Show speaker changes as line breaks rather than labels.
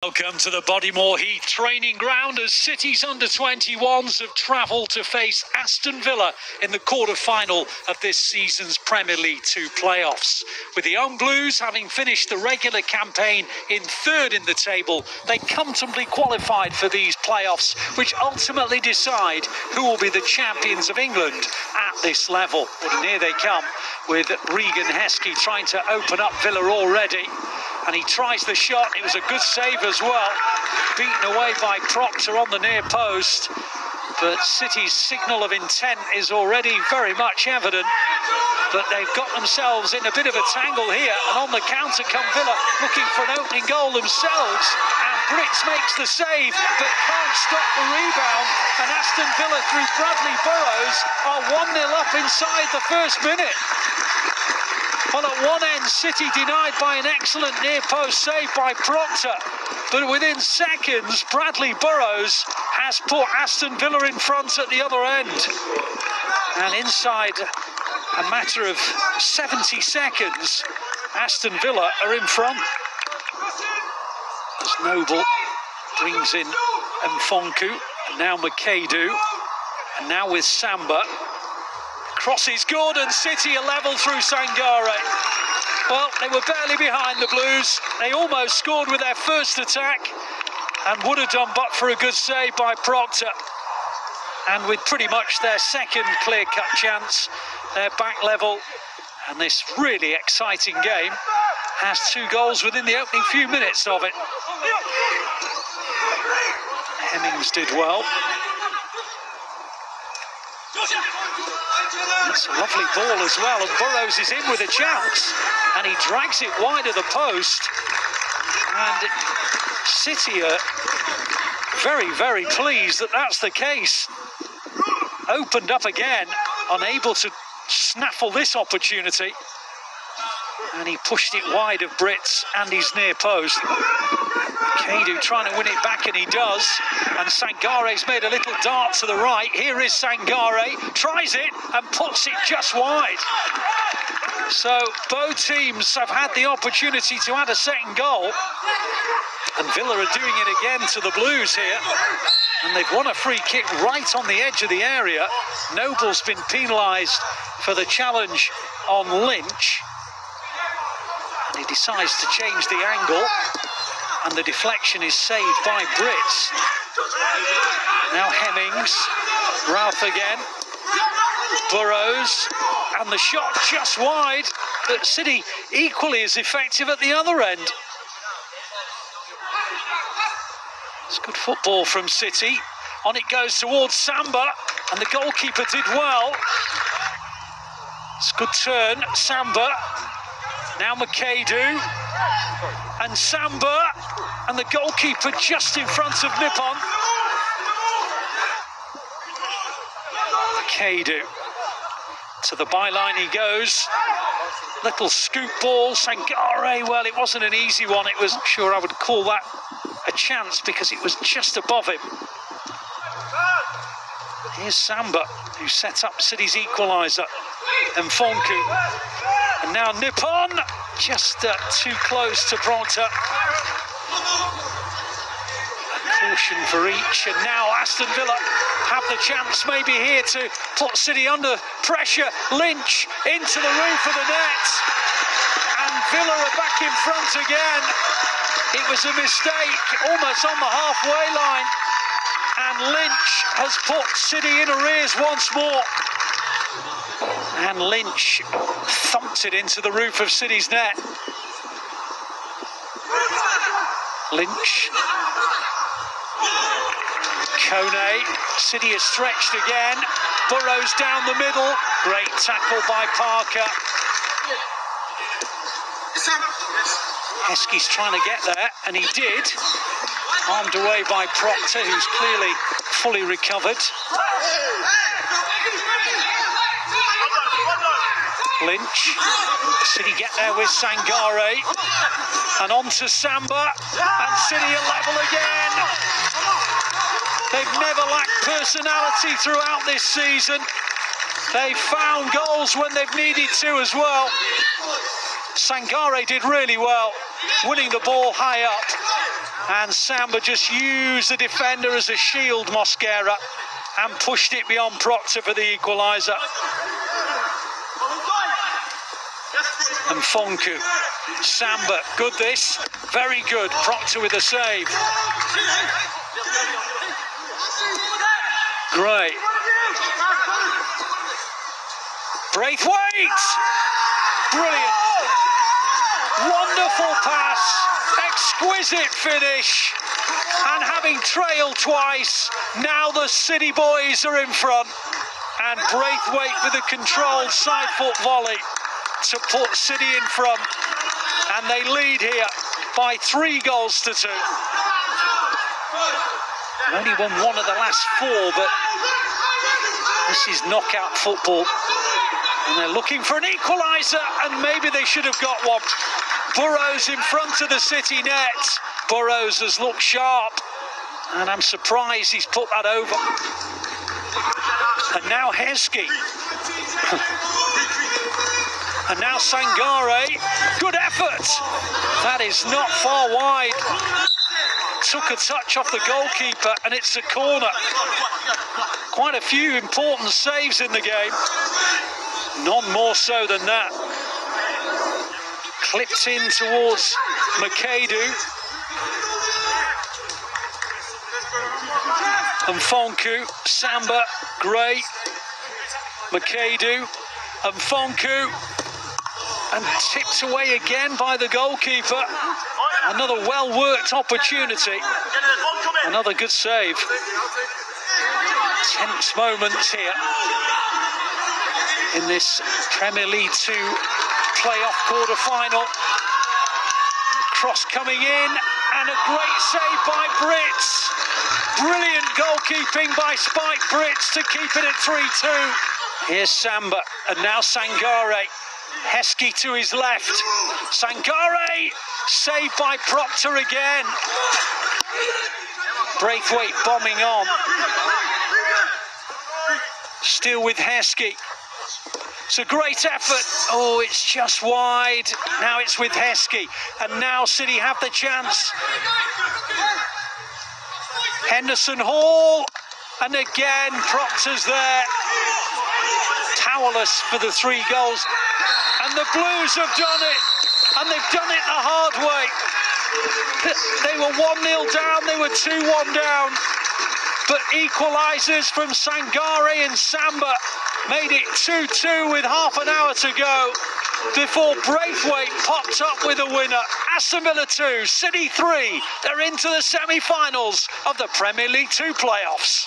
Welcome to the Bodymore Heath training ground as City's under-21s have travelled to face Aston Villa in the quarter-final of this season's Premier League 2 playoffs. With the Young Blues having finished the regular campaign in third in the table, they comfortably qualified for these playoffs, which ultimately decide who will be the champions of England at this level. And here they come with Regan Heskey trying to open up Villa already. And he tries the shot. It was a good save as well. Beaten away by Proctor on the near post. But City's signal of intent is already very much evident. But they've got themselves in a bit of a tangle here. And on the counter come Villa, looking for an opening goal themselves. And Brits makes the save, but can't stop the rebound. And Aston Villa, through Bradley Burrows, are 1-0 up inside the first minute. Well, at one end, City denied by an excellent near-post save by Proctor. But within seconds, Bradley Burrows has put Aston Villa in front at the other end. And inside a matter of 70 seconds, Aston Villa are in front. As Noble brings in Mfonku, and now Makedu, and now with Samba. Cross is good, and City are level through Sangare. Well, they were barely behind the Blues. They almost scored with their first attack and would have done but for a good save by Proctor. And with pretty much their second clear-cut chance, they're back level. And this really exciting game has 2 goals within the opening few minutes of it. Hemmings did well. That's a lovely ball as well, and Burrows is in with a chance, and he drags it wide of the post. And City are very, very pleased that that's the case. Opened up again, unable to snaffle this opportunity. And he pushed it wide of Brits and his near post. Makedu trying to win it back, and he does. And Sangare's made a little dart to the right. Here is Sangare, tries it and puts it just wide. So both teams have had the opportunity to add a second goal. And Villa are doing it again to the Blues here. And they've won a free kick right on the edge of the area. Noble's been penalised for the challenge on Lynch. And he decides to change the angle. And the deflection is saved by Brits. Now Hemmings, Routh again, Burrows, and the shot just wide, but City equally as effective at the other end. It's good football from City. On it goes towards Samba, and the goalkeeper did well. It's a good turn, Samba. Now Makedu, and Samba, and the goalkeeper just in front of Nippon. Makedu, to the byline he goes. Little scoop ball, Sangare, well, it wasn't an easy one. It was, sure I would call that a chance because it was just above him. Here's Samba, who set up City's equaliser, Mfonku. And now Nippon, just too close to Proctor. A caution for each, and now Aston Villa have the chance maybe here to put City under pressure. Lynch into the roof of the net, and Villa are back in front again. It was a mistake, almost on the halfway line, and Lynch has put City in arrears once more. And Lynch thumped it into the roof of City's net. Lynch. Kone. City is stretched again. Burrows down the middle. Great tackle by Parker. Heskey's trying to get there, and he did. Armed away by Proctor, who's clearly fully recovered. Lynch, City get there with Sangare, and on to Samba, and City are level again. They've never lacked personality throughout this season. They've found goals when they've needed to as well. Sangare did really well, winning the ball high up. And Samba just used the defender as a shield, Mosquera, and pushed it beyond Proctor for the equaliser. And Fonku, Samba, good this, very good. Proctor with a save. Great. Braithwaite, brilliant. Wonderful pass, exquisite finish. And having trailed twice, now the City boys are in front. And Braithwaite with a controlled side foot volley to put City in front, and they lead here by 3 goals to 2. They've only won 1 of the last 4, but this is knockout football, and they're looking for an equaliser, and maybe they should have got one. Burrows in front of the City net. Burrows has looked sharp, and I'm surprised he's put that over. And now Heskey. And now Sangare, good effort. That is not far wide. Took a touch off the goalkeeper, and it's a corner. Quite a few important saves in the game. None more so than that. Clipped in towards Makadu. And Fonku, Samba, great. Makadu and Fonku. And tipped away again by the goalkeeper. Another well-worked opportunity. Another good save. Tense moments here in this Premier League 2 playoff quarter-final. Cross coming in, and a great save by Brits. Brilliant goalkeeping by Spike Brits to keep it at 3-2. Here's Samba, and now Sangare. Heskey to his left. Sangare, saved by Proctor again. Braithwaite bombing on. Still with Heskey. It's a great effort. Oh, it's just wide. Now it's with Heskey. And now City have the chance. Henderson Hall. And again, Proctor's there. Powerless for the 3 goals. And the Blues have done it. And they've done it the hard way. They were 1-0 down. They were 2-1 down. But equalisers from Sangare and Samba made it 2-2 with half an hour to go before Braithwaite popped up with a winner. Aston Villa 2, City 3. They're into the semi-finals of the Premier League 2 playoffs.